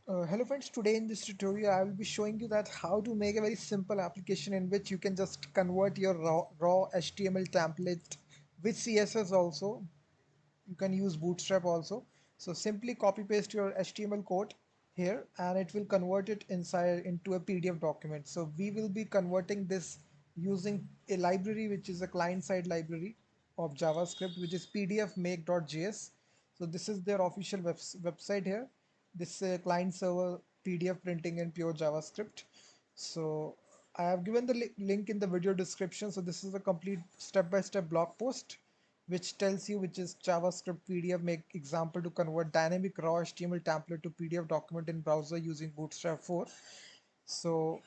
Hello friends, today in this tutorial I will be showing you that how to make a very simple application in which you can just convert your raw HTML template with CSS also. You can use Bootstrap also. So simply copy paste your HTML code here and it will convert it inside into a PDF document. So we will be converting this using a library which is a client-side library of JavaScript which is pdfmake.js. So this is their official website here. This client server PDF printing in pure JavaScript. So I have given the link in the video description. So this is a complete step-by-step blog post which tells you which is JavaScript PDF make example to convert dynamic raw HTML template to PDF document in browser using Bootstrap 4. So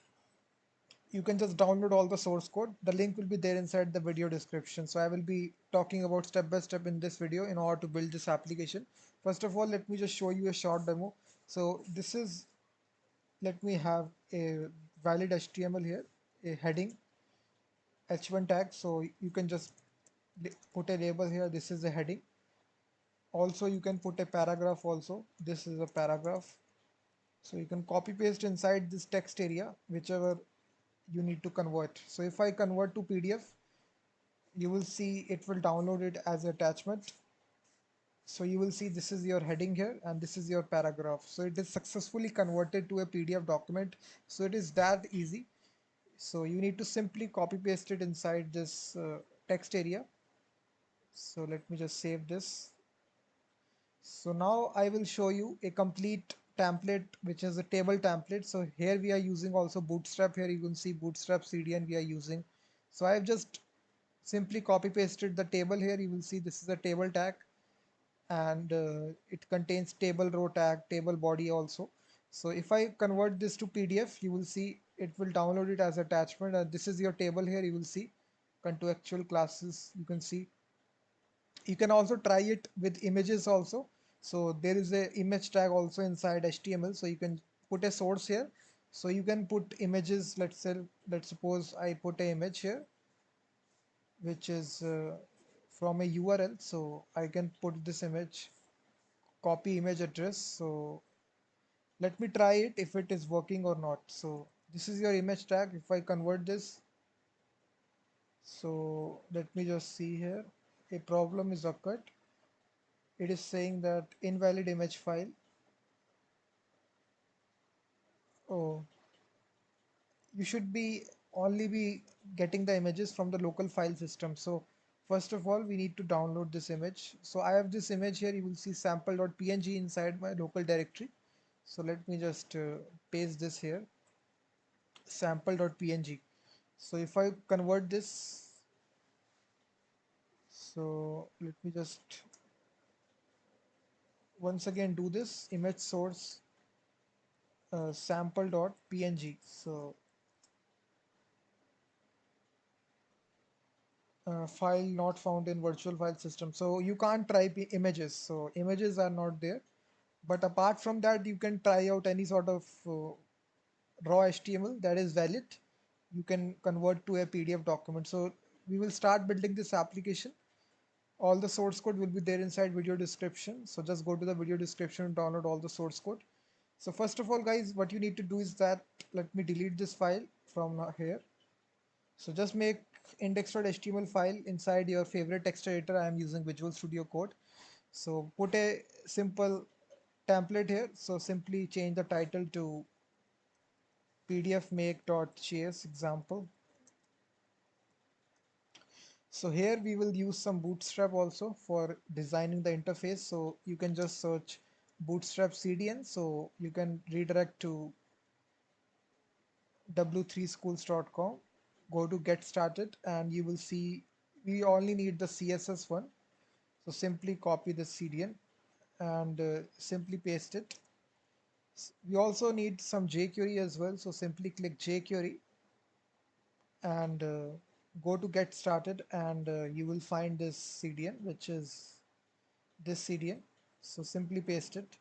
you can just download all the source code. The link will be there inside the video description. So I will be talking about step by step in this video in order to build this application. First of all, let me just show you a short demo. So this is, let me have a valid HTML here, a heading h1 tag. So you can just put a label here. This is a heading. Also you can put a paragraph also. This is a paragraph. So you can copy paste inside this text area whichever you need to convert. So if I convert to PDF, you will see it will download it as attachment. So you will see this is your heading here and this is your paragraph. So it is successfully converted to a PDF document. So it is that easy. So you need to simply copy paste it inside this text area. So let me just save this. So now I will show you a complete template which is a table template. So here we are using also Bootstrap. Here you can see Bootstrap CDN we are using. So I have just simply copy pasted the table here. You will see this is a table tag and it contains table row tag, table body also. So if I convert this to PDF, you will see it will download it as attachment. And this is your table here. You will see contextual classes. You can see you can also try it with images also. So there is a image tag also inside HTML. So you can put a source here. So you can put images. Let's suppose I put an image here, which is from a URL. So I can put this image, copy image address. So let me try it if it is working or not. So this is your image tag. If I convert this, so let me just see here. A problem is occurred. It is saying that invalid image file. Oh, you should be only be getting the images from the local file system. So first of all, we need to download this image. So I have this image here. You will see sample.png inside my local directory. So let me just paste this here, sample.png. So if I convert this, so let me just once again do this image source sample.png. So file not found in virtual file system. So you can't type images. So images are not there. But apart from that, you can try out any sort of raw HTML that is valid. You can convert to a PDF document. So we will start building this application. All the source code will be there inside video description. So just go to the video description and download all the source code. So first of all, guys, what you need to do is that let me delete this file from here. So just make index.html file inside your favorite text editor. I am using Visual Studio Code. So put a simple template here. So simply change the title to pdfmake.js example. So here we will use some Bootstrap also for designing the interface. So you can just search Bootstrap CDN. So you can redirect to w3schools.com, go to get started and you will see we only need the CSS one. So simply copy the CDN and simply paste it. We also need some jQuery as well. So simply click jQuery and go to get started and you will find this CDN, which is this CDN. So simply paste it.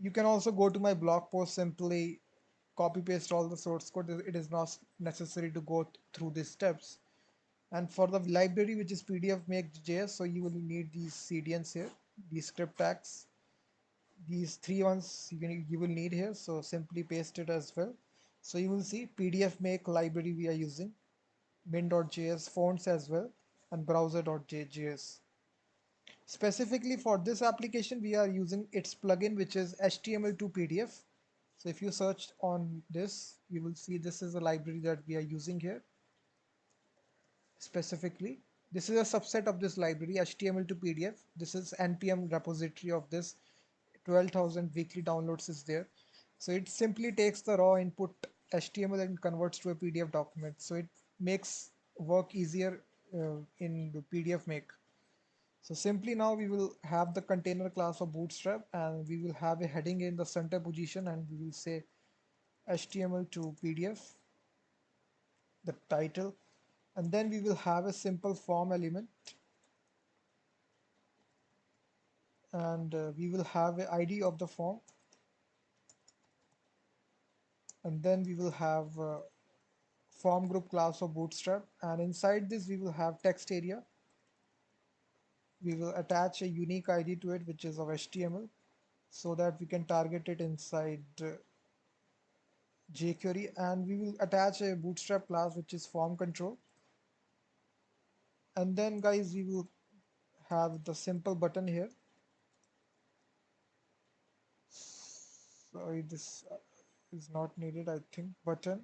You can also go to my blog post, simply copy paste all the source code. It is not necessary to go through these steps. And for the library, which is PDF make.js, so you will need these CDNs here, these script tags. these three ones you will need here, so simply paste it as well. So you will see PDF make library we are using, min.js fonts as well, and browser.js. Specifically for this application we are using its plugin, which is HTML2 PDF. So if you search on this, you will see this is a library that we are using here. Specifically, this is a subset of this library, HTML to PDF. This is npm repository of this. 12,000 weekly downloads is there. So it simply takes the raw input HTML and converts to a PDF document. So it makes work easier in the PDF make. So simply now we will have the container class of Bootstrap, and we will have a heading in the center position, and we will say HTML to PDF, the title, and then we will have a simple form element, and we will have a ID of the form, and then we will have form group class of Bootstrap, and inside this we will have text area. We will attach a unique ID to it, which is of HTML, so that we can target it inside jQuery, and we will attach a Bootstrap class which is form control. And then guys, we will have the simple button here. Sorry, this is not needed, I think. Button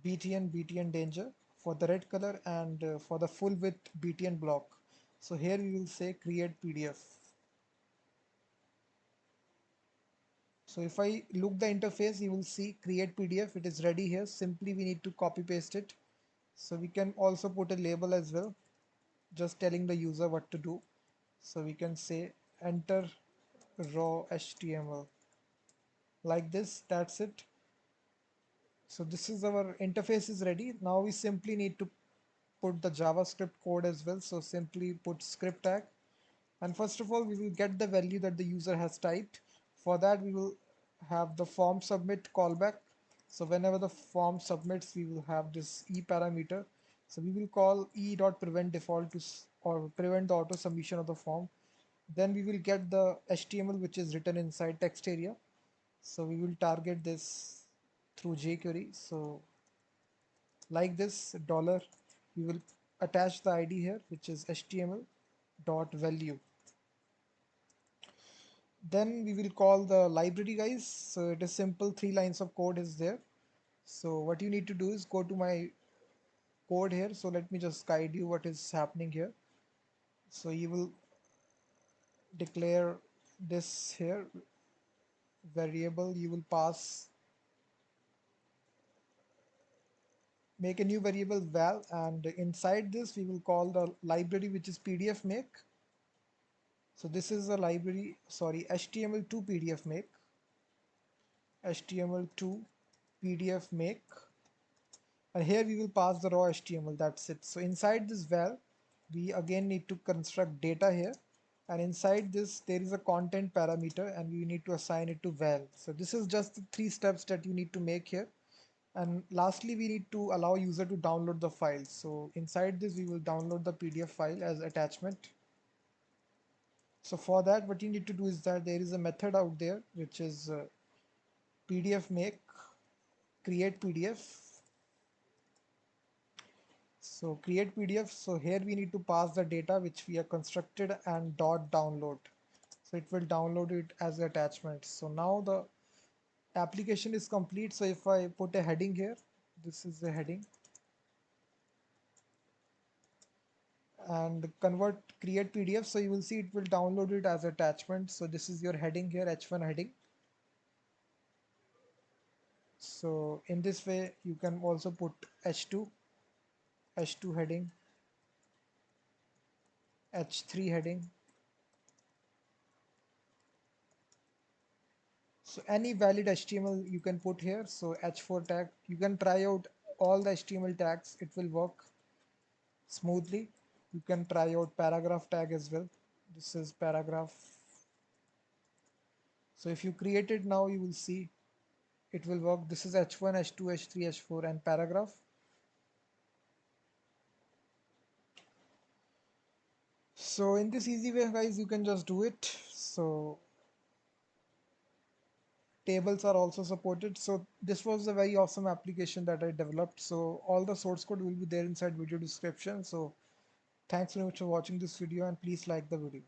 BTN danger for the red color, and for the full width BTN block. So here we will say create PDF. So if I look the interface, you will see create PDF. It is ready here. Simply we need to copy paste it. So we can also put a label as well, just telling the user what to do. So we can say enter raw HTML like this. That's it. So this is our interface is ready. Now we simply need to put the JavaScript code as well. So simply put script tag. And first of all, we will get the value that the user has typed. For that, we will have the form submit callback. So whenever the form submits, we will have this e parameter. So we will call e.prevent default to or prevent the auto submission of the form. Then we will get the HTML which is written inside text area. So we will target this through jQuery. So like this dollar, we will attach the ID here, which is HTML dot value. Then we will call the library, guys. So it is simple, 3 lines of code is there. So what you need to do is go to my code here. So let me just guide you what is happening here. So you will declare this here variable. You will pass, make a new variable val, and inside this we will call the library which is PDF make. So this is a library, sorry, HTML2 PDF make, HTML2 PDF make, and here we will pass the raw HTML. That's it. So inside this val, we again need to construct data here, and inside this there is a content parameter, and we need to assign it to val. So this is just the 3 steps that you need to make here. And lastly, we need to allow user to download the file. So inside this we will download the PDF file as attachment. So for that, what you need to do is that there is a method out there which is PDF make create PDF. So create PDF. So here we need to pass the data which we have constructed and dot download. So it will download it as attachment. So now the application is complete. So if I put a heading here, this is the heading, and convert create PDF. So you will see it will download it as attachment. So this is your heading here, H1 heading. So in this way you can also put H2 heading, H3 heading. So any valid HTML you can put here. So H4 tag, you can try out all the HTML tags. It will work smoothly. You can try out paragraph tag as well. This is paragraph. So if you create it now, you will see it will work. This is H1, H2, H3, H4, and paragraph. So in this easy way, guys, you can just do it. So tables are also supported. So this was a very awesome application that I developed. So all the source code will be there inside video description. So thanks very much for watching this video and please like the video.